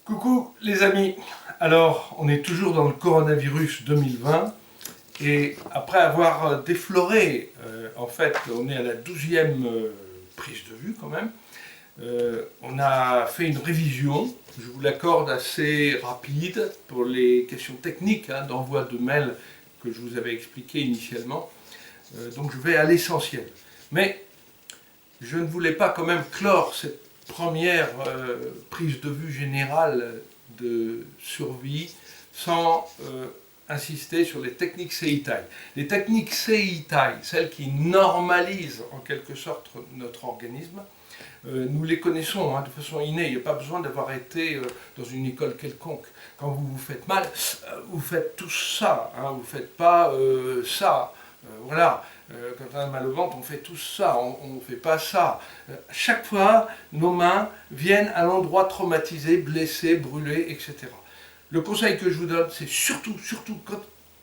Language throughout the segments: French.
Coucou les amis, alors on est toujours dans le coronavirus 2020 et après avoir défloré, en fait on est à la 12e prise de vue quand même, on a fait une révision, je vous l'accorde assez rapide pour les questions techniques d'envoi de mails que je vous avais expliqué initialement, donc je vais à l'essentiel. Mais je ne voulais pas quand même clore cette première prise de vue générale de survie sans insister sur les techniques Seitai. Les techniques Seitai, celles qui normalisent en quelque sorte notre organisme, nous les connaissons de façon innée, il n'y a pas besoin d'avoir été dans une école quelconque. Quand vous vous faites mal, vous faites tout ça, vous ne faites pas ça. Voilà, quand on a mal au ventre, on fait tout ça, on ne fait pas ça. Chaque fois, nos mains viennent à l'endroit traumatisé, blessé, brûlé, etc. Le conseil que je vous donne, c'est surtout,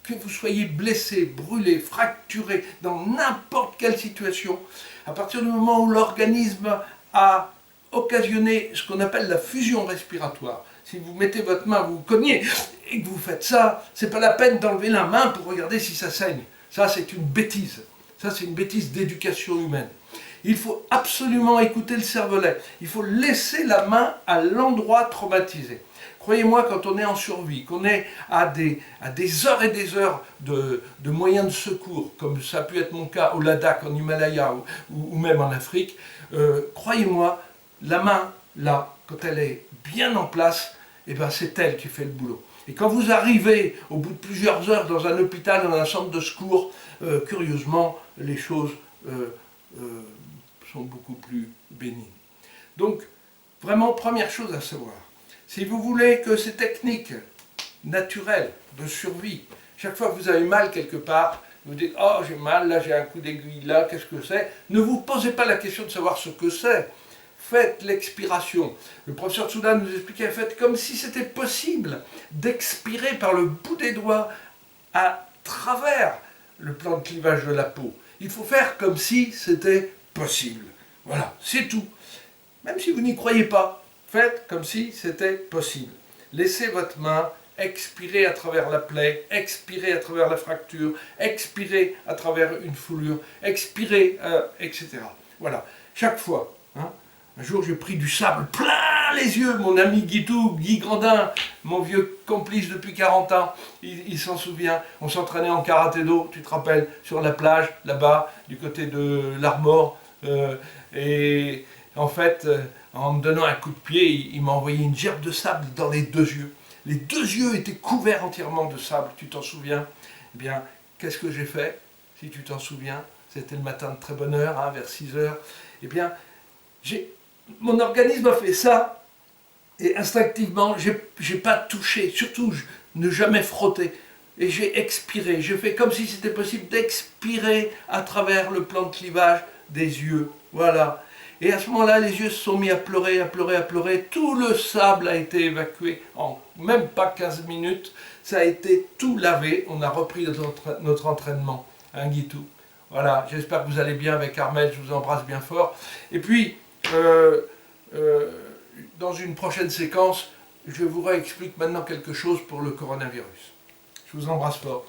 que vous soyez blessé, brûlé, fracturé, dans n'importe quelle situation, à partir du moment où l'organisme a occasionné ce qu'on appelle la fusion respiratoire. Si vous mettez votre main, vous vous cognez et que vous faites ça, c'est pas la peine d'enlever la main pour regarder si ça saigne. Ça, c'est une bêtise. Ça, c'est une bêtise d'éducation humaine. Il faut absolument écouter le cervelet. Il faut laisser la main à l'endroit traumatisé. Croyez-moi, quand on est en survie, qu'on est à des heures et des heures de moyens de secours, comme ça a pu être mon cas au Ladakh, en Himalaya ou même en Afrique, croyez-moi, la main, là, quand elle est bien en place, eh ben, c'est elle qui fait le boulot. Et quand vous arrivez au bout de plusieurs heures dans un hôpital, dans un centre de secours, curieusement, les choses sont beaucoup plus bénignes. Donc, vraiment, première chose à savoir, si vous voulez que ces techniques naturelles de survie, chaque fois que vous avez mal quelque part, vous dites « Oh, j'ai mal, là j'ai un coup d'aiguille, là, qu'est-ce que c'est ?» Ne vous posez pas la question de savoir ce que c'est. Faites l'expiration. Le professeur Tsouda nous expliquait, faites comme si c'était possible d'expirer par le bout des doigts à travers le plan de clivage de la peau. Il faut faire comme si c'était possible. Voilà, c'est tout. Même si vous n'y croyez pas, faites comme si c'était possible. Laissez votre main expirer à travers la plaie, expirer à travers la fracture, expirer à travers une foulure, expirer, etc. Voilà, chaque fois. Un jour, j'ai pris du sable plein les yeux. Mon ami Guy Grandin, mon vieux complice depuis 40 ans, il s'en souvient. On s'entraînait en karaté-do, tu te rappelles, sur la plage, là-bas, du côté de l'Armor. Et en fait, en me donnant un coup de pied, il m'a envoyé une gerbe de sable dans les deux yeux. Les deux yeux étaient couverts entièrement de sable, tu t'en souviens? Eh bien, qu'est-ce que j'ai fait, si tu t'en souviens? C'était le matin de très bonne heure, vers 6 heures. Eh bien, mon organisme a fait ça, et instinctivement, j'ai pas touché, surtout ne jamais frotter. Et j'ai expiré, j'ai fait comme si c'était possible d'expirer à travers le plan de clivage des yeux. Voilà. Et à ce moment-là, les yeux se sont mis à pleurer, à pleurer, à pleurer. Tout le sable a été évacué en même pas 15 minutes. Ça a été tout lavé. On a repris notre entraînement. Guitou. Voilà, j'espère que vous allez bien avec Armel, je vous embrasse bien fort. Et puis, dans une prochaine séquence, je vous réexplique maintenant quelque chose pour le coronavirus. Je vous embrasse fort.